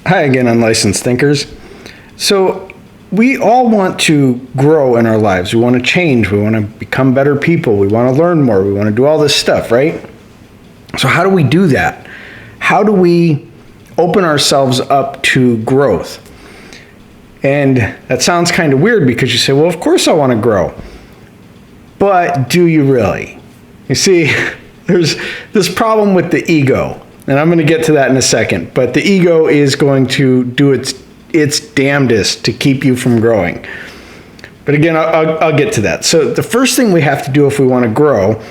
Hi again, unlicensed thinkers. So we all want to grow in our lives. We want to change. We want to become better people. We want to learn more. We want to do all this stuff, right? So how do we do that? How do we open ourselves up to growth? And that sounds kind of weird because you say, well, of course I want to grow. But do you really? You see, there's this problem with the ego. And I'm going to get to that in a second. But the ego is going to do its damnedest to keep you from growing. But again, I'll get to that. So the first thing we have to do if we want to grow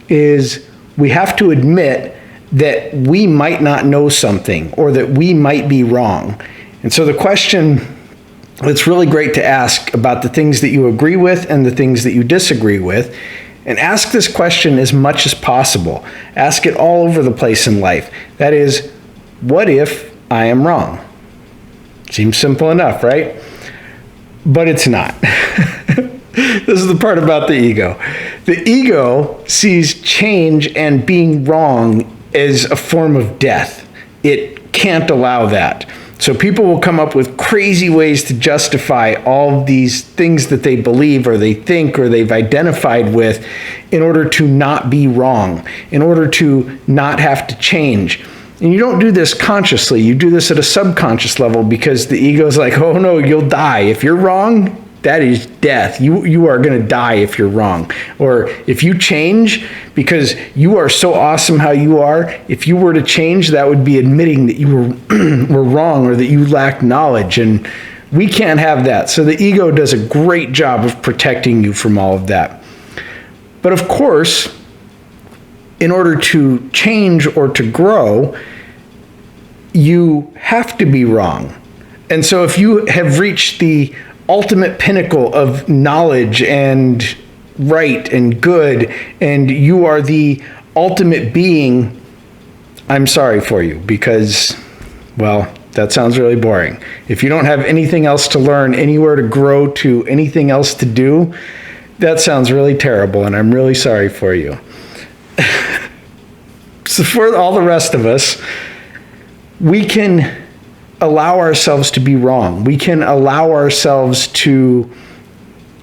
is we have to admit that we might not know something or that we might be wrong. And so the question that's really great to ask about the things that you agree with and the things that you disagree with, and ask this question as much as possible. Ask it all over the place in life. That is, what if I am wrong? Seems simple enough, right? But it's not. This is the part about the ego. The ego sees change and being wrong as a form of death. It can't allow that. So people will come up with crazy ways to justify all of these things that they believe or they think or they've identified with in order to not be wrong, in order to not have to change. And you don't do this consciously. You do this at a subconscious level because the ego is like, oh no, you'll die. If you're wrong, that is death. You are going to die if you're wrong. Or if you change because you are so awesome how you are, if you were to change, that would be admitting that you were wrong or that you lacked knowledge. And we can't have that. So the ego does a great job of protecting you from all of that. But of course, in order to change or to grow, you have to be wrong. And so if you have reached the ultimate pinnacle of knowledge and right and good, and you are the ultimate being, I'm sorry for you because, well, that sounds really boring. If you don't have anything else to learn, anywhere to grow to, anything else to do, that sounds really terrible, and I'm really sorry for you. So for all the rest of us, we can allow ourselves to be wrong. We can allow ourselves to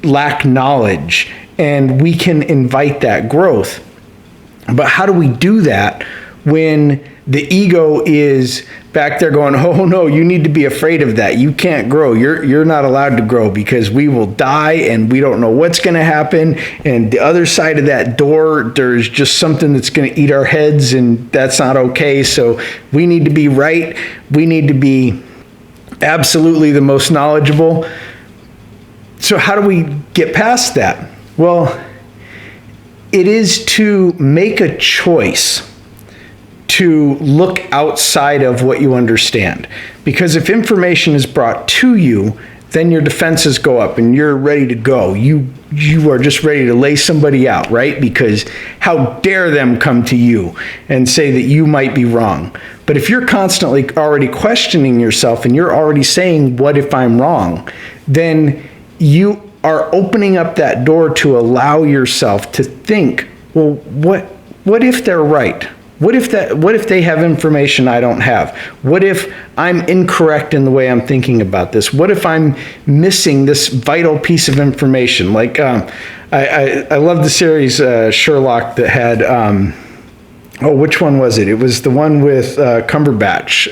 lack knowledge, and we can invite that growth. But how do we do that when the ego is back there going, oh no, you need to be afraid of that. You can't grow. You're not allowed to grow because we will die and we don't know what's going to happen. And the other side of that door, there's just something that's going to eat our heads, and that's not okay. So we need to be right. We need to be absolutely the most knowledgeable. So how do we get past that? Well, it is to make a choice to look outside of what you understand. Because if information is brought to you, then your defenses go up and you're ready to go. You are just ready to lay somebody out, right? Because how dare them come to you and say that you might be wrong. But if you're constantly already questioning yourself and you're already saying, what if I'm wrong? Then you are opening up that door to allow yourself to think, well, what if they're right? What if they have information I don't have? What if I'm incorrect in the way I'm thinking about this? What if I'm missing this vital piece of information? Like, I love the series Sherlock that had, which one was it? It was the one with Cumberbatch.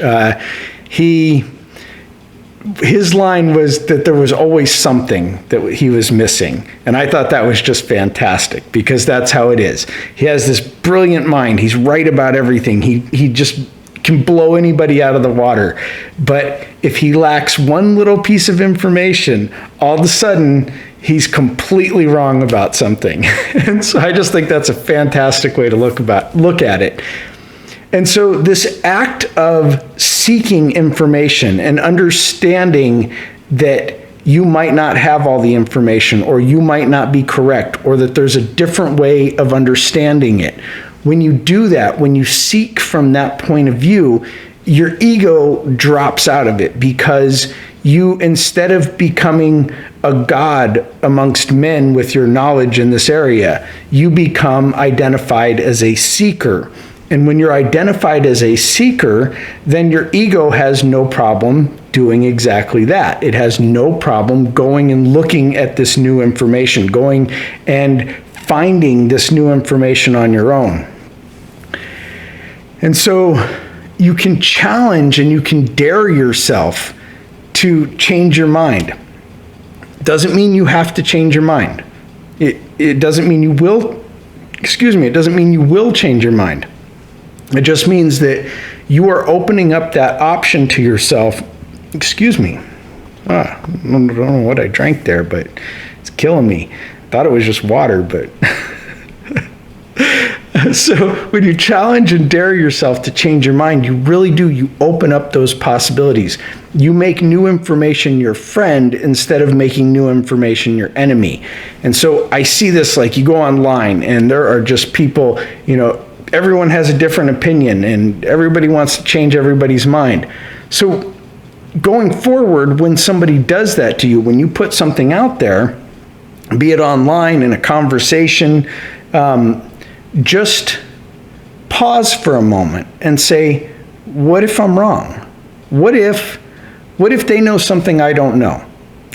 His line was that there was always something that he was missing. And I thought that was just fantastic because that's how it is. He has this brilliant mind. He's right about everything. He just can blow anybody out of the water. But if he lacks one little piece of information, all of a sudden he's completely wrong about something. And so I just think that's a fantastic way to look at it. And so this act of seeking information and understanding that you might not have all the information or you might not be correct or that there's a different way of understanding it. When you do that, when you seek from that point of view, your ego drops out of it because you, instead of becoming a god amongst men with your knowledge in this area, you become identified as a seeker. And when you're identified as a seeker, then your ego has no problem doing exactly that. It has no problem going and looking at this new information, going and finding this new information on your own. And so you can challenge and you can dare yourself to change your mind. Doesn't mean you have to change your mind. It doesn't mean you will, it doesn't mean you will change your mind. It just means that you are opening up that option to yourself. I don't know what I drank there, but it's killing me. I thought it was just water, but... So when you challenge and dare yourself to change your mind, you really do. You open up those possibilities. You make new information your friend instead of making new information your enemy. And so I see this, like, you go online and there are just people, everyone has a different opinion and everybody wants to change everybody's mind. So going forward, when somebody does that to you, when you put something out there, be it online, in a conversation, just pause for a moment and say, what if I'm wrong? What if they know something I don't know?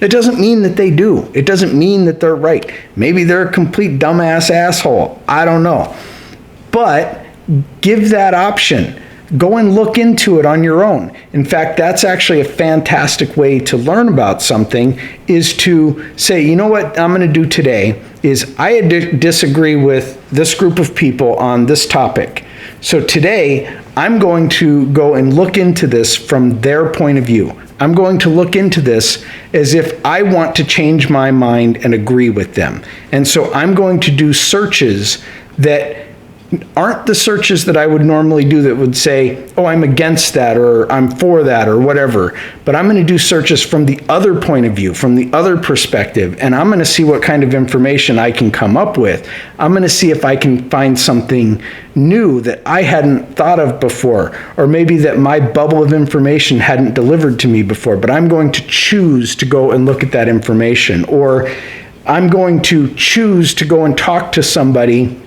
It doesn't mean that they do. It doesn't mean that they're right. Maybe they're a complete dumbass asshole. I don't know. But give that option. Go and look into it on your own. In fact, that's actually a fantastic way to learn about something, is to say, you know what I'm going to do today is I disagree with this group of people on this topic. So today, I'm going to go and look into this from their point of view. I'm going to look into this as if I want to change my mind and agree with them. And so I'm going to do searches that aren't the searches that I would normally do that would say, oh, I'm against that or I'm for that or whatever. But I'm going to do searches from the other point of view, from the other perspective, and I'm going to see what kind of information I can come up with. I'm going to see if I can find something new that I hadn't thought of before, or maybe that my bubble of information hadn't delivered to me before, but I'm going to choose to go and look at that information, or I'm going to choose to go and talk to somebody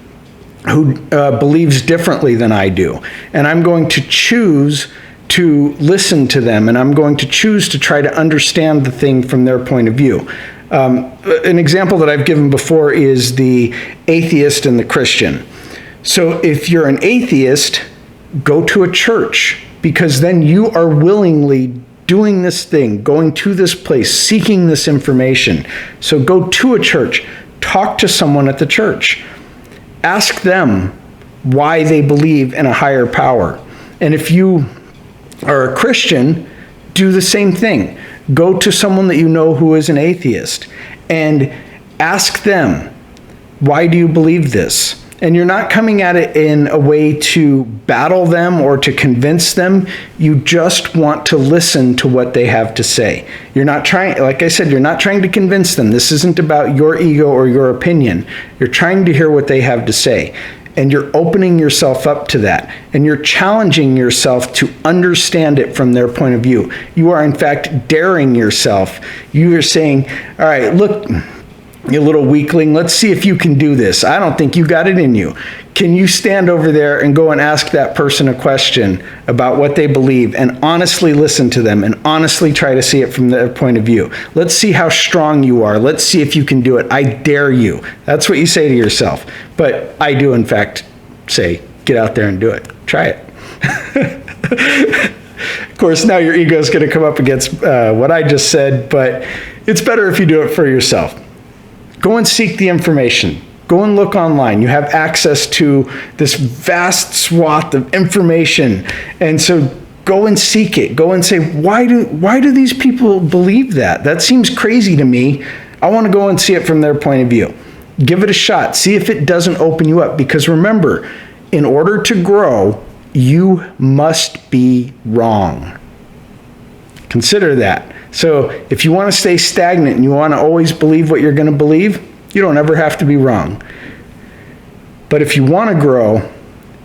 who believes differently than I do. And I'm going to choose to listen to them, and I'm going to choose to try to understand the thing from their point of view. An example that I've given before is the atheist and the Christian. So if you're an atheist, go to a church, because then you are willingly doing this thing, going to this place, seeking this information. So go to a church, talk to someone at the church. Ask them why they believe in a higher power. And if you are a Christian, do the same thing. Go to someone that you know who is an atheist and ask them, why do you believe this? And you're not coming at it in a way to battle them or to convince them. You just want to listen to what they have to say. You're not trying, like I said, you're not trying to convince them. This isn't about your ego or your opinion. You're trying to hear what they have to say. And you're opening yourself up to that. And you're challenging yourself to understand it from their point of view. You are, in fact, daring yourself. You are saying, all right, look, you little weakling, let's see if you can do this. I don't think you got it in you. Can you stand over there and go and ask that person a question about what they believe and honestly listen to them and honestly try to see it from their point of view? Let's see how strong you are. Let's see if you can do it. I dare you. That's what you say to yourself. But I do, in fact, say, get out there and do it. Try it. Of course, now your ego is going to come up against what I just said, but it's better if you do it for yourself. Go and seek the information. Go and look online. You have access to this vast swath of information. And so go and seek it. Go and say, why do these people believe that? That seems crazy to me. I want to go and see it from their point of view. Give it a shot. See if it doesn't open you up. Because remember, in order to grow, you must be wrong. Consider that. So if you want to stay stagnant and you want to always believe what you're going to believe, you don't ever have to be wrong. But if you want to grow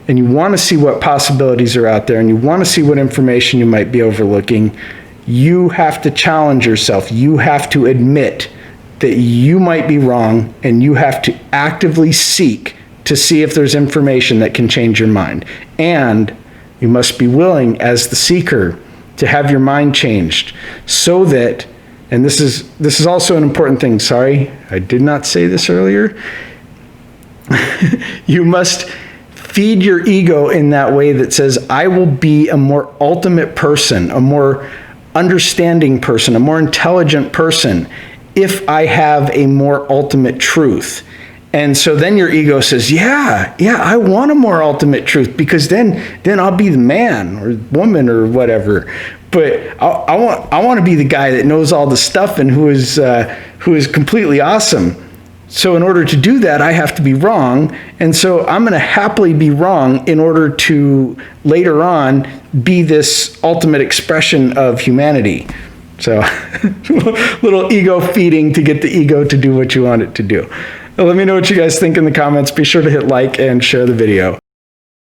and you want to see what possibilities are out there and you want to see what information you might be overlooking, you have to challenge yourself. You have to admit that you might be wrong, and you have to actively seek to see if there's information that can change your mind. And you must be willing, as the seeker, to have your mind changed so that, and this is also an important thing. Sorry, I did not say this earlier. You must feed your ego in that way that says, I will be a more ultimate person, a more understanding person, a more intelligent person if I have a more ultimate truth. And so then your ego says, yeah, I want a more ultimate truth, because then I'll be the man or woman or whatever. But I want to be the guy that knows all the stuff and who is completely awesome. So in order to do that, I have to be wrong. And so I'm going to happily be wrong in order to later on be this ultimate expression of humanity. So little ego feeding to get the ego to do what you want it to do. Let me know what you guys think in the comments. Be sure to hit like and share the video.